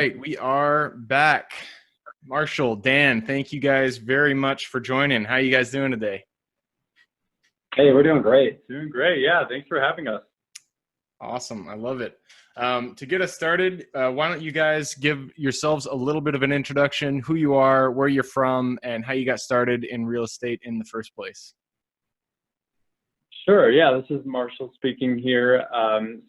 right, we are back. Marshall, Dan, thank you guys very much for joining. How are you guys doing today? Hey, we're doing great. Doing great. Yeah, thanks for having us. Awesome. I love it. To get us started, why don't you guys give yourselves a little bit of an introduction, who you are, where you're from, and how you got started in real estate in the first place. Sure. Yeah, this is Marshall speaking here.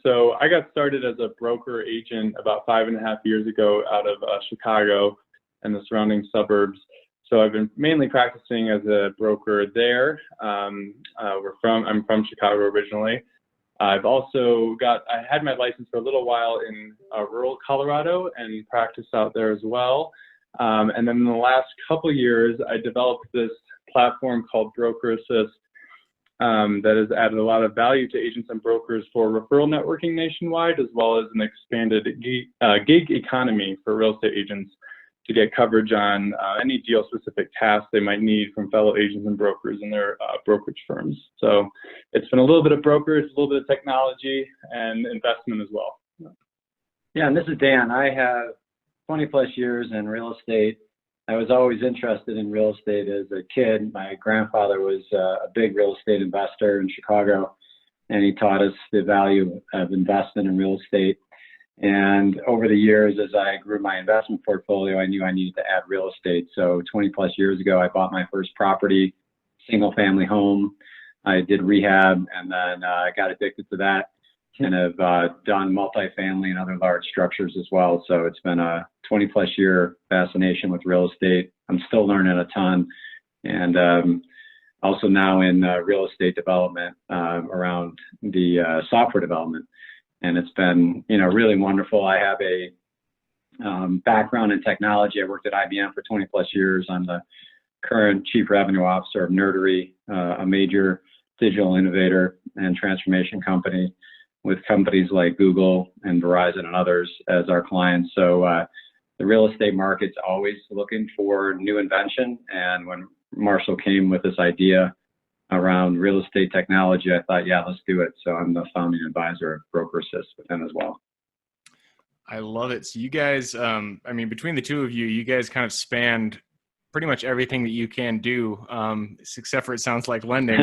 So I got started as a broker agent about 5.5 years ago out of Chicago and the surrounding suburbs. So I've been mainly practicing as a broker there. I'm from Chicago originally. I had my license for a little while in rural Colorado and practiced out there as well. And then in the last couple of years, I developed this platform called Broker Assist that has added a lot of value to agents and brokers for referral networking nationwide, as well as an expanded gig economy for real estate agents to get coverage on any deal-specific tasks they might need from fellow agents and brokers in their brokerage firms. So it's been a little bit of brokers, a little bit of technology, and investment as well. Yeah, and this is Dan. I have 20 plus years in real estate. I was always interested in real estate as a kid. My grandfather was a big real estate investor in Chicago, and he taught us the value of investment in real estate. And over the years, as I grew my investment portfolio, I knew I needed to add real estate. So 20 plus years ago, I bought my first property, single family home. I did rehab, and then I got addicted to that and have done multifamily and other large structures as well. So it's been a 20 plus year fascination with real estate. I'm still learning a ton, and also now in real estate development around the software development. And it's been, really wonderful. I have a background in technology. I worked at IBM for 20 plus years. I'm the current chief revenue officer of Nerdery, a major digital innovator and transformation company with companies like Google and Verizon and others as our clients. So the real estate market's always looking for new invention. And when Marshall came with this idea around real estate technology, I thought, yeah, let's do it. So I'm the founding advisor of Broker Assist with him as well. I love it. So you guys, between the two of you, you guys kind of spanned pretty much everything that you can do, except for it sounds like lending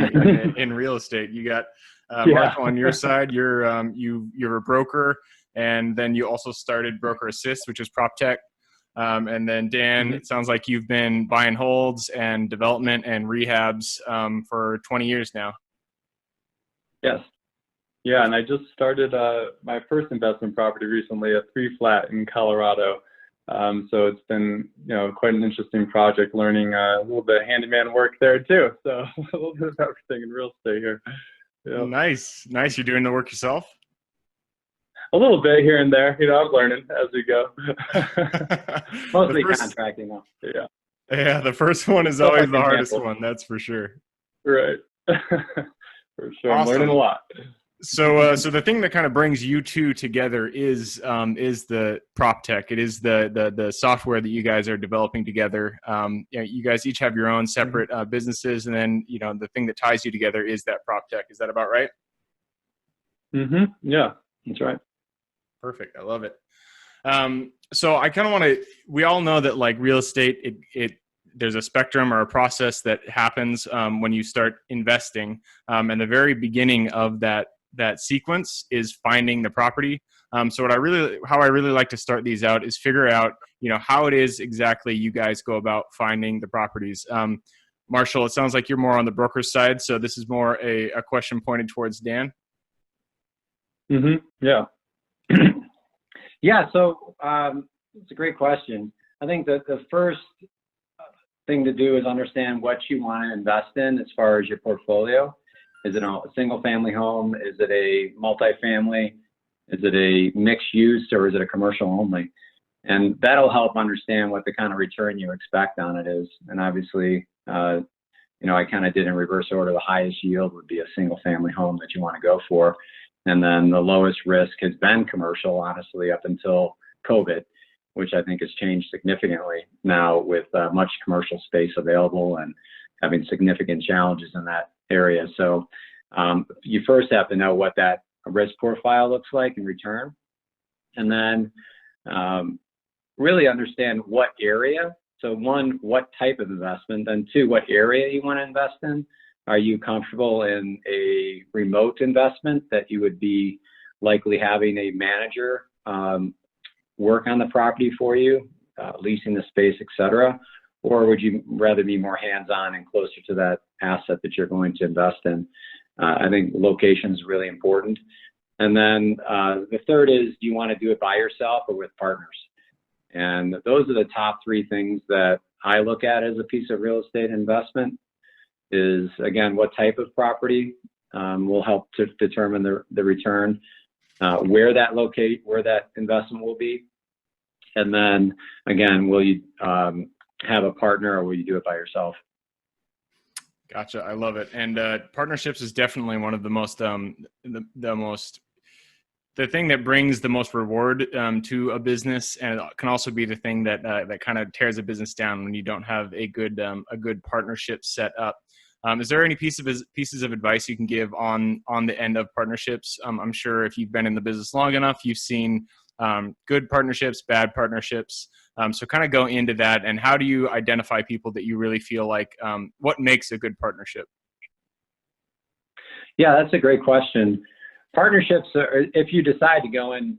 in real estate. You got Marshall on your side. You're a broker, and then you also started Broker Assist, which is PropTech. And then Dan, it sounds like you've been buying holds and development and rehabs for 20 years now. Yes. Yeah, and I just started my first investment property recently, a 3-flat in Colorado. So it's been, quite an interesting project, learning a little bit of handyman work there too. So a little bit of everything in real estate here. Yeah. Nice. You're doing the work yourself? A little bit here and there. I'm learning as we go. Mostly contracting though. Yeah, the first one is always the hardest one, that's for sure. Right. For sure. Awesome. I'm learning a lot. So the thing that kind of brings you two together is the PropTech. It is the software that you guys are developing together. You guys each have your own separate businesses, and then the thing that ties you together is that PropTech. Is that about right? Yeah, that's right. Perfect. I love it. So I kind of want to. We all know that like real estate, there's a spectrum or a process that happens when you start investing, and the very beginning of that sequence is finding the property. So how I really like to start these out is figure out, how it is exactly you guys go about finding the properties. Marshall, it sounds like you're more on the broker's side, so this is more a question pointed towards Dan. Yeah. Yeah, so it's a great question. I think that the first thing to do is understand what you want to invest in as far as your portfolio. Is it a single family home? Is it a multifamily? Is it a mixed use, or is it a commercial only? And that'll help understand what the kind of return you expect on it is. And obviously, I kind of did in reverse order. The highest yield would be a single family home that you want to go for. And then the lowest risk has been commercial, honestly, up until COVID, which I think has changed significantly now with much commercial space available and having significant challenges in that area. So you first have to know what that risk profile looks like in return. And then really understand what area. So one, what type of investment, then two, what area you want to invest in. Are you comfortable in a remote investment that you would be likely having a manager work on the property for you, leasing the space, etc.? Or would you rather be more hands-on and closer to that asset that you're going to invest in? I think location is really important. And then the third is, do you want to do it by yourself or with partners? And those are the top three things that I look at as a piece of real estate investment. Is, again, what type of property will help to determine the return, where that investment will be, and then again, will you have a partner or will you do it by yourself? Gotcha. I love it. And partnerships is definitely one of the most the thing that brings the most reward to a business, and it can also be the thing that that kind of tears a business down when you don't have a good partnership set up. Is there any pieces of advice you can give on the end of partnerships? I'm sure if you've been in the business long enough, you've seen good partnerships, bad partnerships. So kind of go into that, and how do you identify people that you really feel like, what makes a good partnership? Yeah, that's a great question. Partnerships are, if you decide to go into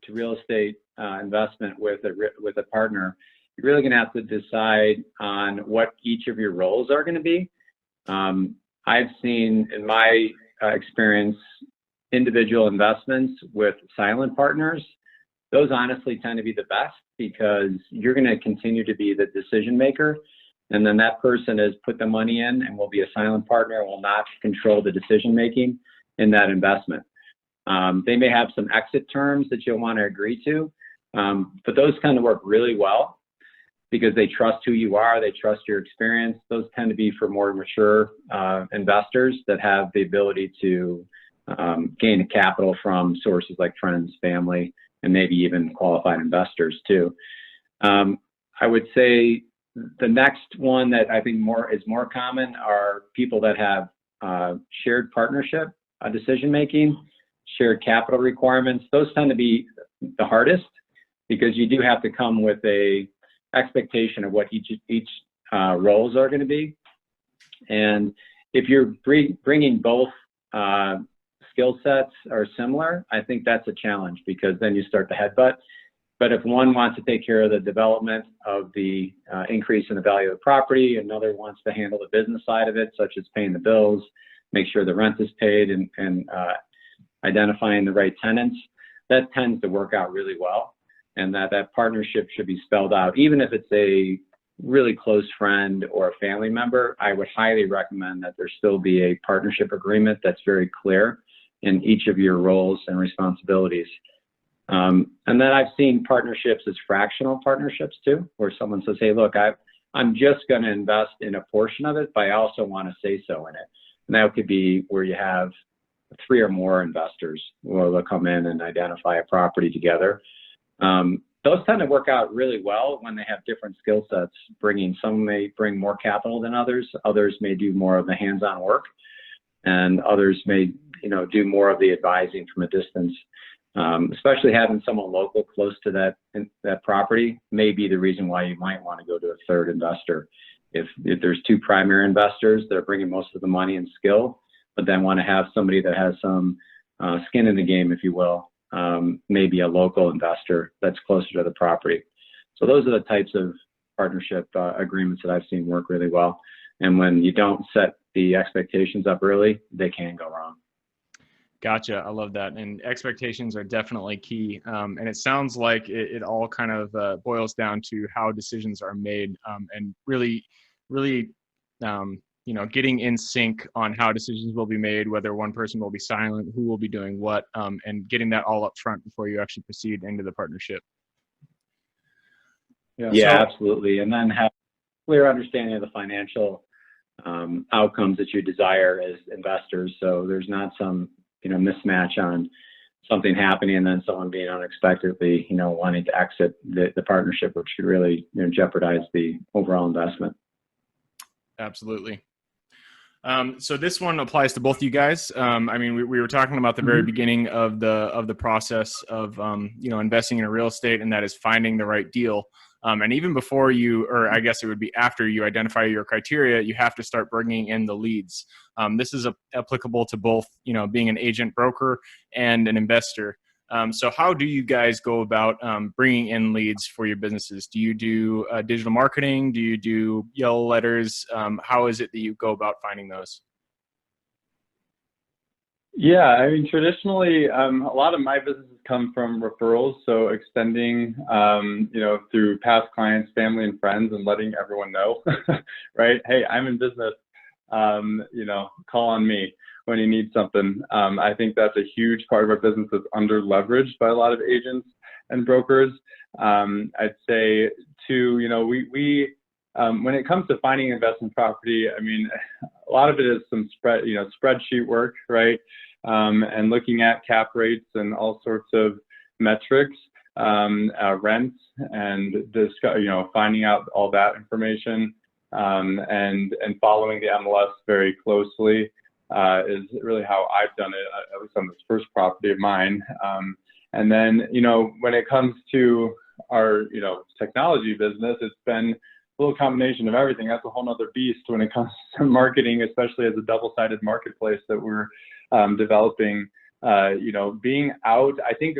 real estate investment with a partner, you're really going to have to decide on what each of your roles are going to be. I've seen in my experience individual investments with silent partners. Those honestly tend to be the best because you're going to continue to be the decision maker, and then that person has put the money in and will be a silent partner and will not control the decision making in that investment. They may have some exit terms that you'll want to agree to, but those kind of work really well because they trust who you are, they trust your experience. Those tend to be for more mature investors that have the ability to gain capital from sources like friends, family, and maybe even qualified investors too. I would say the next one that I think is more common are people that have shared partnership decision making, shared capital requirements. Those tend to be the hardest because you do have to come with a expectation of what each roles are going to be. And if you're bringing both skill sets are similar, I think that's a challenge because then you start to headbutt. But if one wants to take care of the development of the increase in the value of the property, another wants to handle the business side of it, such as paying the bills, make sure the rent is paid, and identifying the right tenants, that tends to work out really well. And that partnership should be spelled out. Even if it's a really close friend or a family member, I would highly recommend that there still be a partnership agreement that's very clear in each of your roles and responsibilities. And then I've seen partnerships as fractional partnerships too, where someone says, hey, look, I'm just going to invest in a portion of it, but I also want to say so in it. And that could be where you have 3 or more investors who will come in and identify a property together. Those tend to work out really well when they have different skill sets. Some may bring more capital than others. Others may do more of the hands-on work, and others may, do more of the advising from a distance. Especially having someone local close to that property may be the reason why you might want to go to a third investor. If there's 2 primary investors that are bringing most of the money and skill, but then want to have somebody that has some skin in the game, if you will, maybe a local investor that's closer to the property. So those are the types of partnership agreements that I've seen work really well. And when you don't set the expectations up early, they can go wrong. Gotcha. I love that. And expectations are definitely key. And it sounds like it all kind of boils down to how decisions are made, and really, getting in sync on how decisions will be made, whether one person will be silent, who will be doing what, and getting that all up front before you actually proceed into the partnership. Yeah, absolutely. And then have clear understanding of the financial outcomes that you desire as investors. So there's not some mismatch on something happening and then someone being unexpectedly wanting to exit the partnership, which could really jeopardize the overall investment. Absolutely. So this one applies to both you guys. I mean, we were talking about the very beginning of the process of investing in a real estate, and that is finding the right deal. And even before you, or I guess it would be after you identify your criteria, you have to start bringing in the leads. This is applicable to both, being an agent, broker, and an investor. So how do you guys go about bringing in leads for your businesses? Do you do digital marketing? Do you do yellow letters? How is it that you go about finding those? Yeah, I mean, traditionally, a lot of my businesses come from referrals. So extending, through past clients, family, and friends, and letting everyone know, right? Hey, I'm in business. Call on me when you need something. I think that's a huge part of our business that's under leveraged by a lot of agents and brokers. I'd say too, we when it comes to finding investment property, I mean, a lot of it is some spreadsheet work, right? And looking at cap rates and all sorts of metrics, rents, and finding out all that information, and following the MLS very closely is really how I've done it, at least on this first property of mine. And then, when it comes to our, technology business, it's been a little combination of everything. That's a whole nother beast when it comes to marketing, especially as a double-sided marketplace that we're developing. Being out, I think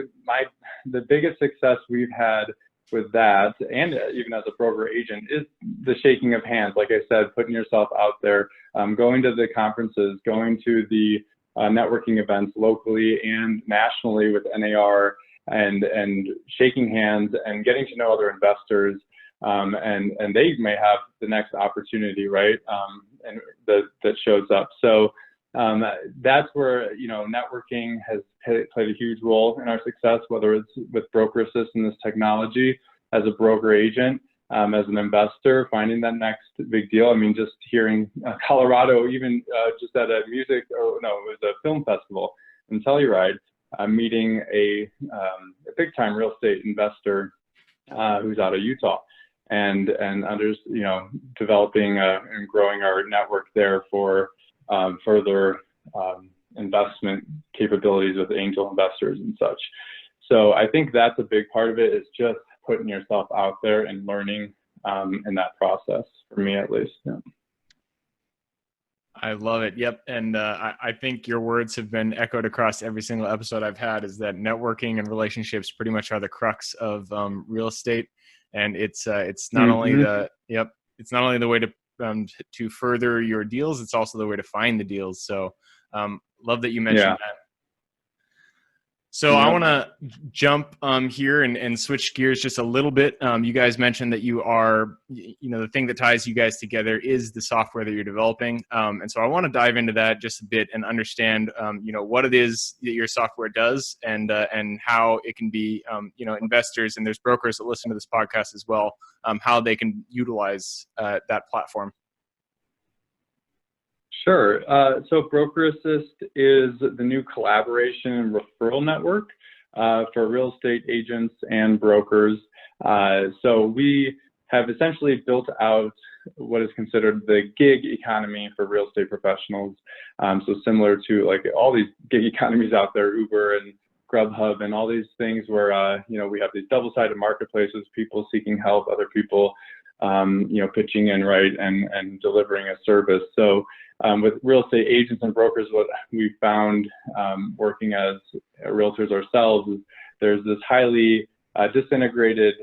the biggest success we've had with that, and even as a broker agent, is the shaking of hands. Like I said, putting yourself out there, going to the conferences, going to the networking events locally and nationally with NAR, and shaking hands and getting to know other investors. And they may have the next opportunity, right? And that shows up. So that's where, networking has played a huge role in our success, whether it's with Broker Assist in this technology, as a broker agent, as an investor, finding that next big deal. I mean, just hearing Colorado, even just at a it was a film festival in Telluride, meeting a big time real estate investor who's out of Utah, and others, developing and growing our network there for further investment capabilities with angel investors and such. So I think that's a big part of it, is just putting yourself out there and learning in that process, for me at least. Yeah. I love it. Yep. And I think your words have been echoed across every single episode I've had, is that networking and relationships pretty much are the crux of real estate. And it's not only it's not only the way to further your deals, it's also the way to find the deals. So love that you mentioned that. So I want to jump here and switch gears just a little bit. You guys mentioned that you are, the thing that ties you guys together is the software that you're developing. And so I want to dive into that just a bit and understand, what it is that your software does, and how it can be, investors, and there's brokers that listen to this podcast as well, how they can utilize that platform. Sure. So Broker Assist is the new collaboration and referral network for real estate agents and brokers. So we have essentially built out what is considered the gig economy for real estate professionals. So similar to like all these gig economies out there, Uber and Grubhub and all these things where, we have these double-sided marketplaces, people seeking help, other people, pitching in, right, and delivering a service. So with real estate agents and brokers, what we found working as realtors ourselves is there's this highly disintegrated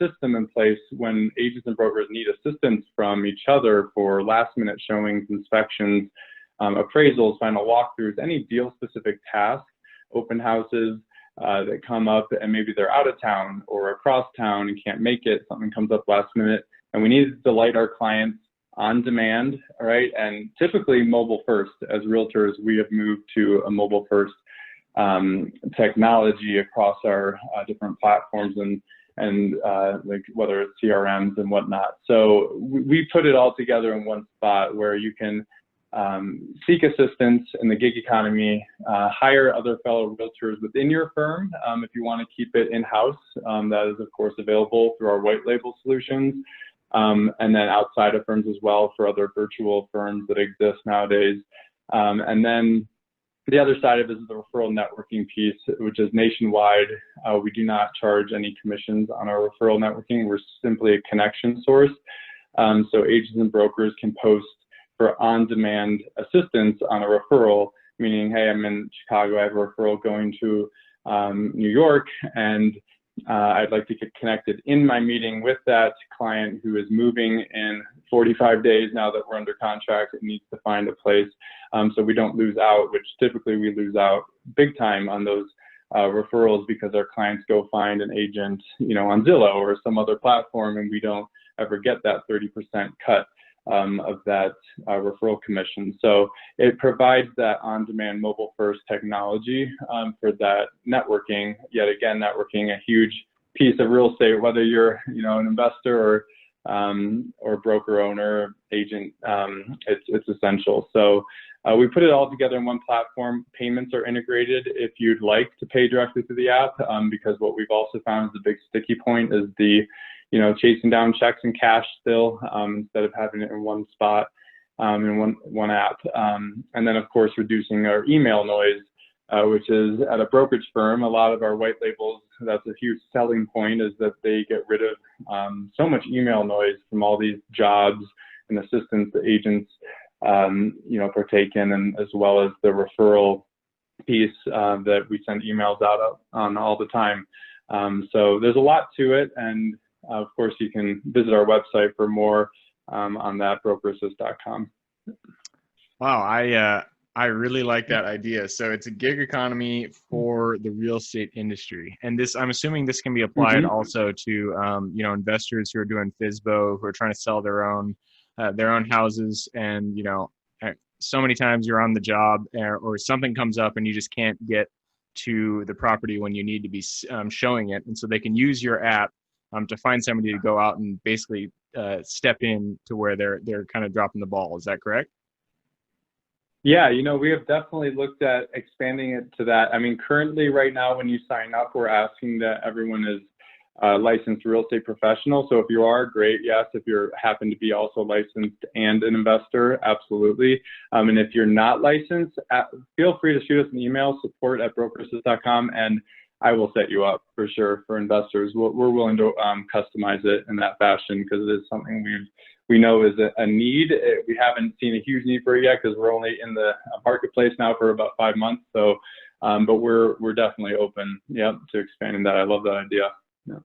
system in place when agents and brokers need assistance from each other for last minute showings, inspections, appraisals, final walkthroughs, any deal specific tasks, open houses that come up, and maybe they're out of town or across town and can't make it, something comes up last minute, and we need to delight our clients on demand, all right? And typically mobile first. As realtors, we have moved to a mobile first technology across our different platforms and like whether it's CRMs and whatnot. So we put it all together in one spot where you can seek assistance in the gig economy, hire other fellow realtors within your firm if you want to keep it in-house. That is, of course, available through our white label solutions. and then outside of firms as well for other virtual firms that exist nowadays. And then the other side of it is the referral networking piece, which is nationwide. We do not charge any commissions on our referral networking. We're simply a connection source. So agents and brokers can post for on-demand assistance on a referral, meaning, hey, I'm in Chicago, I have a referral going to New York, and I'd like to get connected in my meeting with that client who is moving in 45 days now that we're under contract and needs to find a place. So we don't lose out, which typically we lose out big time on those referrals because our clients go find an agent, on Zillow or some other platform, and we don't ever get that 30% cut of that referral commission. So it provides that on-demand mobile-first technology for that networking. Yet again, networking, a huge piece of real estate, whether you're an investor or broker owner, agent, it's essential. So we put it all together in one platform. Payments are integrated if you'd like to pay directly through the app, because what we've also found is the big sticky point is the chasing down checks and cash still, instead of having it in one spot, in one app. And then of course, reducing our email noise, which is at a brokerage firm, a lot of our white labels, that's a huge selling point, is that they get rid of so much email noise from all these jobs and assistance that agents, partake in, and as well as the referral piece that we send emails out on all the time. So there's a lot to it, and of course, you can visit our website for more on that, brokerassist.com. Wow, I really like that idea. So it's a gig economy for the real estate industry, and I'm assuming this can be applied also to investors who are doing FSBO, who are trying to sell their own houses, and so many times you're on the job or something comes up and you just can't get to the property when you need to be showing it, and so they can use your app to find somebody to go out and basically step in to where they're kind of dropping the ball. Is that correct? Yeah, we have definitely looked at expanding it to that. I mean, currently right now when you sign up, we're asking that everyone is licensed real estate professional. So if you are, great, yes. If you happen to be also licensed and an investor, absolutely. And if you're not licensed, feel free to shoot us an email, support@brokerassist.com, and I will set you up for sure for investors. We're willing to customize it in that fashion because it is something we know is a need. We haven't seen a huge need for it yet because we're only in the marketplace now for about 5 months. So, but we're definitely open, to expanding that. I love that idea. Yeah.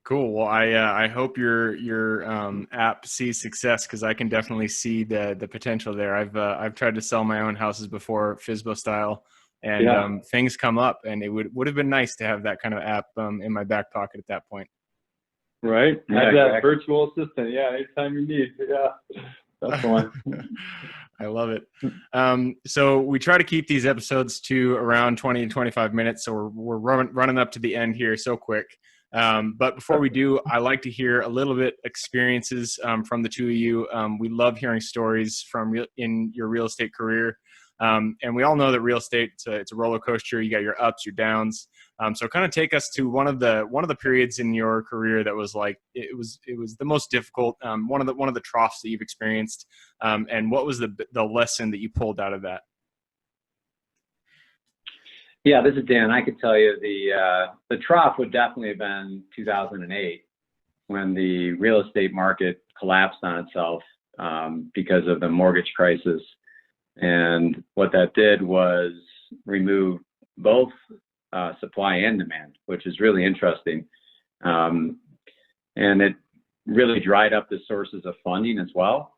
Cool. Well, I hope your app sees success, because I can definitely see the potential there. I've tried to sell my own houses before, FSBO style. And things come up, and it would have been nice to have that kind of app in my back pocket at that point. Right. Have that virtual assistant. Yeah, anytime you need. Yeah, that's the one. I love it. So we try to keep these episodes to around 20 to 25 minutes. So we're running up to the end here so quick. But before we do, I like to hear a little bit experiences from the two of you. We love hearing stories in your real estate career. And we all know that real estate, it's a roller coaster. You got your ups, your downs. So kind of take us to one of the periods in your career that was like, it was the most difficult, one of the troughs that you've experienced. And what was the lesson that you pulled out of that? Yeah, this is Dan. I could tell you the trough would definitely have been 2008, when the real estate market collapsed on itself because of the mortgage crisis. And what that did was remove both supply and demand, which is really interesting. And it really dried up the sources of funding as well.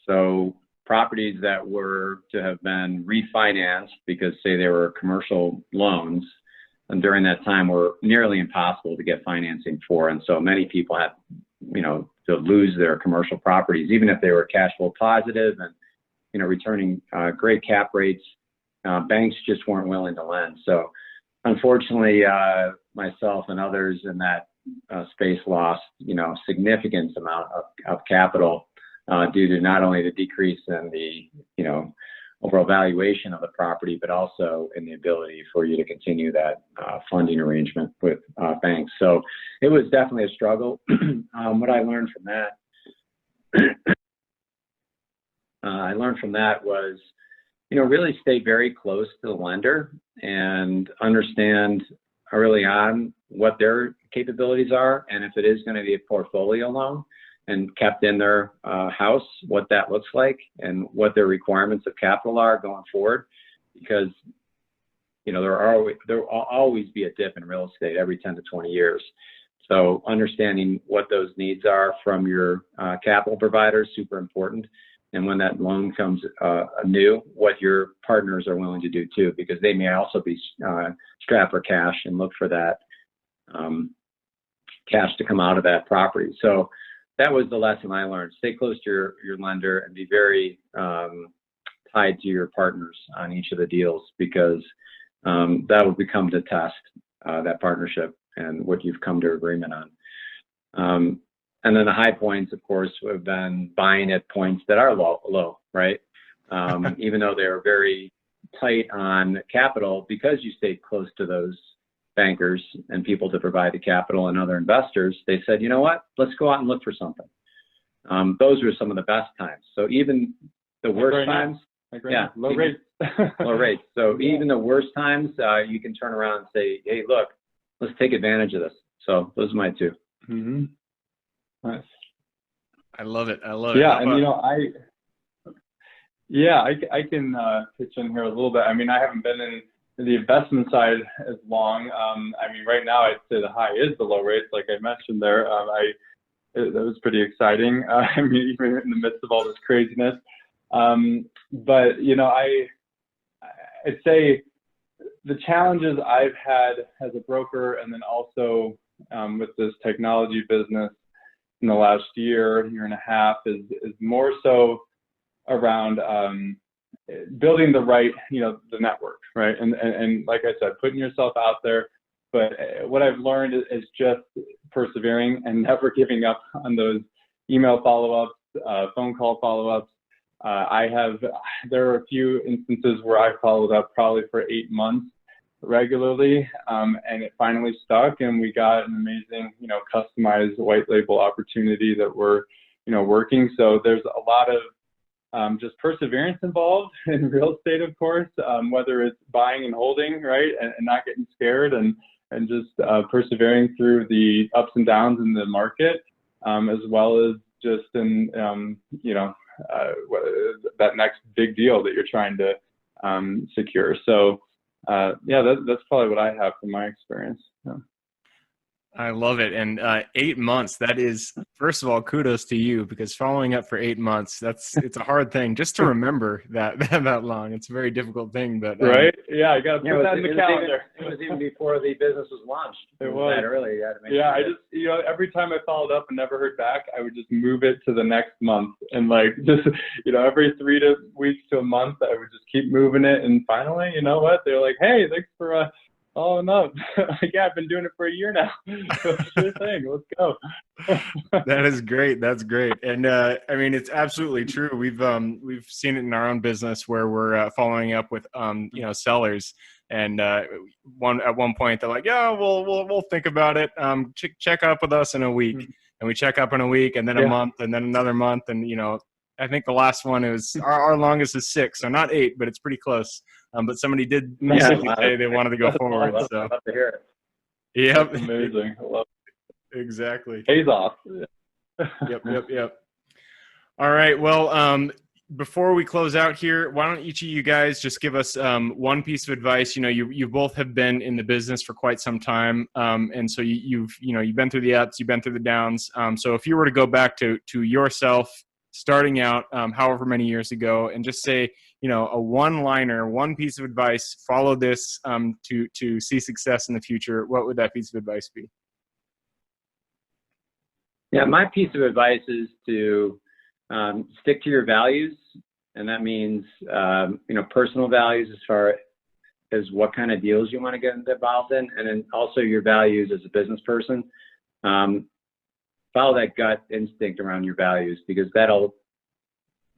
So properties that were to have been refinanced because, say, they were commercial loans, and during that time were nearly impossible to get financing for. And so many people had, to lose their commercial properties, even if they were cash flow positive and returning great cap rates. Banks just weren't willing to lend. So unfortunately, myself and others in that space lost, significant amount of capital due to not only the decrease in the, overall valuation of the property, but also in the ability for you to continue that funding arrangement with banks. So it was definitely a struggle. What I learned from that, was, really stay very close to the lender and understand early on what their capabilities are, and if it is going to be a portfolio loan and kept in their house, what that looks like and what their requirements of capital are going forward. Because there will always be a dip in real estate every 10 to 20 years. So understanding what those needs are from your capital provider is super important. And when that loan comes new, what your partners are willing to do too, because they may also be strapped for cash and look for that cash to come out of that property. So that was the lesson I learned. Stay close to your lender and be very tied to your partners on each of the deals, because that will become the test, that partnership and what you've come to agreement on. And then the high points, of course, have been buying at points that are low, right? Even though they're very tight on capital, because you stay close to those bankers and people to provide the capital and other investors, they said, you know what, let's go out and look for something. Those were some of the best times. So even the worst times, low rates. Low rates. So even the worst times, you can turn around and say, hey, look, let's take advantage of this. So those are my two. Mm-hmm. Nice. I love it. I love it. Yeah, and I can pitch in here a little bit. I mean, I haven't been in the investment side as long. I mean, right now I'd say the high is the low rates, like I mentioned there. That was pretty exciting. I mean, even in the midst of all this craziness. But I'd say the challenges I've had as a broker, and then also with this technology business in the last year and a half, is more so around building the right, the network, right? And like I said, putting yourself out there. But what I've learned is just persevering and never giving up on those email follow-ups, phone call follow-ups. There are a few instances where I followed up probably for 8 months regularly, and it finally stuck, and we got an amazing, customized white label opportunity that we're, working. So there's a lot of just perseverance involved in real estate, of course, whether it's buying and holding, right, and not getting scared, and just persevering through the ups and downs in the market, as well as just in, that next big deal that you're trying to secure. So that's probably what I have from my experience. Yeah. I love it. And 8 months, that is, first of all, kudos to you, because following up for 8 months, it's a hard thing just to remember that long. It's a very difficult thing, but right. Yeah. I got to put that in the calendar. It was even before the business was launched. It was that early. I just, every time I followed up and never heard back, I would just move it to the next month. And every 3 weeks to a month, I would just keep moving it. And finally, you know what? They're like, hey, thanks for, oh no! I've been doing it for a year now. Sure thing. Let's go. That is great. That's great. And I mean, it's absolutely true. We've seen it in our own business where we're following up with sellers, and at one point they're like, yeah, we'll think about it. Check up with us in a week, and we check up in a week, and then a month, and then another month, and I think the last one is our longest is 6, so not 8, but it's pretty close. But somebody did recently say they wanted to go forward. I'd love to hear it. Yep. That's amazing. I love it. Exactly. Pays off. Yep. All right. Well, before we close out here, why don't each of you guys just give us one piece of advice? You both have been in the business for quite some time, and so you've been through the ups, you've been through the downs. So if you were to go back to yourself starting out, however many years ago, and just say, a one-liner, one piece of advice, follow this to see success in the future, what would that piece of advice be? Yeah, my piece of advice is to stick to your values, and that means, personal values as far as what kind of deals you want to get involved in, and then also your values as a business person. Follow that gut instinct around your values, because that'll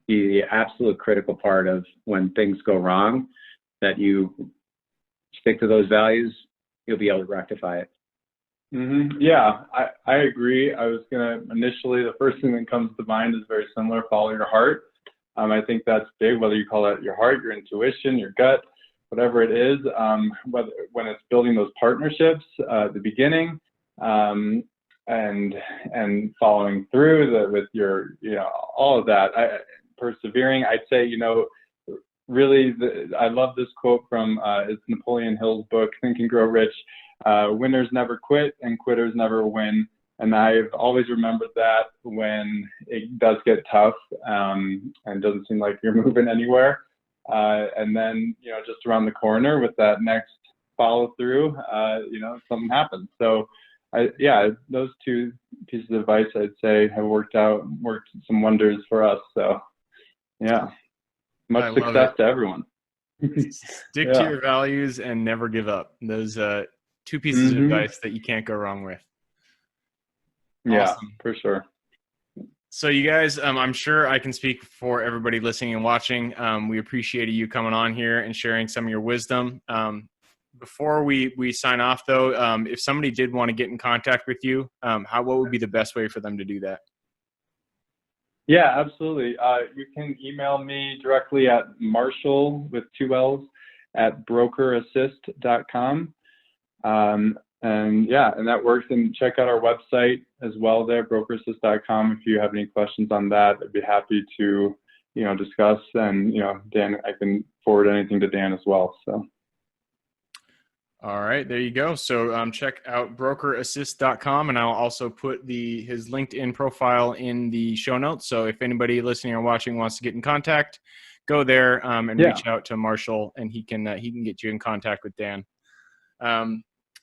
be the absolute critical part of when things go wrong, that you stick to those values, you'll be able to rectify it. Yeah, I agree. I was going to initially, the first thing that comes to mind is very similar, follow your heart. I think that's big, whether you call it your heart, your intuition, your gut, whatever it is, whether when it's building those partnerships at the beginning, and following through with your, all of that, persevering. I'd say, really, I love this quote from it's Napoleon Hill's book, Think and Grow Rich. Winners never quit and quitters never win. And I've always remembered that when it does get tough and doesn't seem like you're moving anywhere. And then, just around the corner with that next follow through, something happens. So those two pieces of advice I'd say have worked some wonders for us. So yeah, much success to everyone. Stick to your values and never give up. Those two pieces of advice that you can't go wrong with. Yeah, awesome. For sure. So you guys, I'm sure I can speak for everybody listening and watching. We appreciate you coming on here and sharing some of your wisdom. Before we sign off though, if somebody did want to get in contact with you, what would be the best way for them to do that? Yeah, absolutely. You can email me directly at Marshall with 2 L's at brokerassist.com. And that works. And check out our website as well there, brokerassist.com. If you have any questions on that, I'd be happy to, discuss. And, Dan, I can forward anything to Dan as well. So. All right, there you go. So check out brokerassist.com, and I'll also put his LinkedIn profile in the show notes. So if anybody listening or watching wants to get in contact, go there and reach out to Marshall, and he can get you in contact with Dan.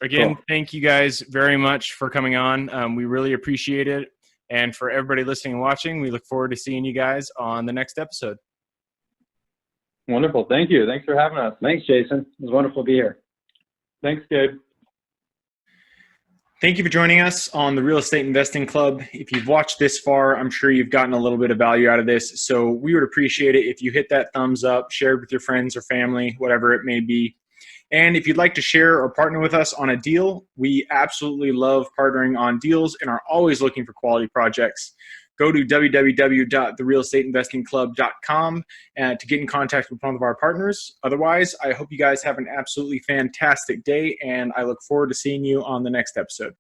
Again, Thank you guys very much for coming on. We really appreciate it. And for everybody listening and watching, we look forward to seeing you guys on the next episode. Wonderful. Thank you. Thanks for having us. Thanks, Jason. It was wonderful to be here. Thanks, Gabe. Thank you for joining us on the Real Estate Investing Club. If you've watched this far, I'm sure you've gotten a little bit of value out of this. So we would appreciate it if you hit that thumbs up, share it with your friends or family, whatever it may be. And if you'd like to share or partner with us on a deal, we absolutely love partnering on deals and are always looking for quality projects. Go to www.therealestateinvestingclub.com to get in contact with one of our partners. Otherwise, I hope you guys have an absolutely fantastic day, and I look forward to seeing you on the next episode.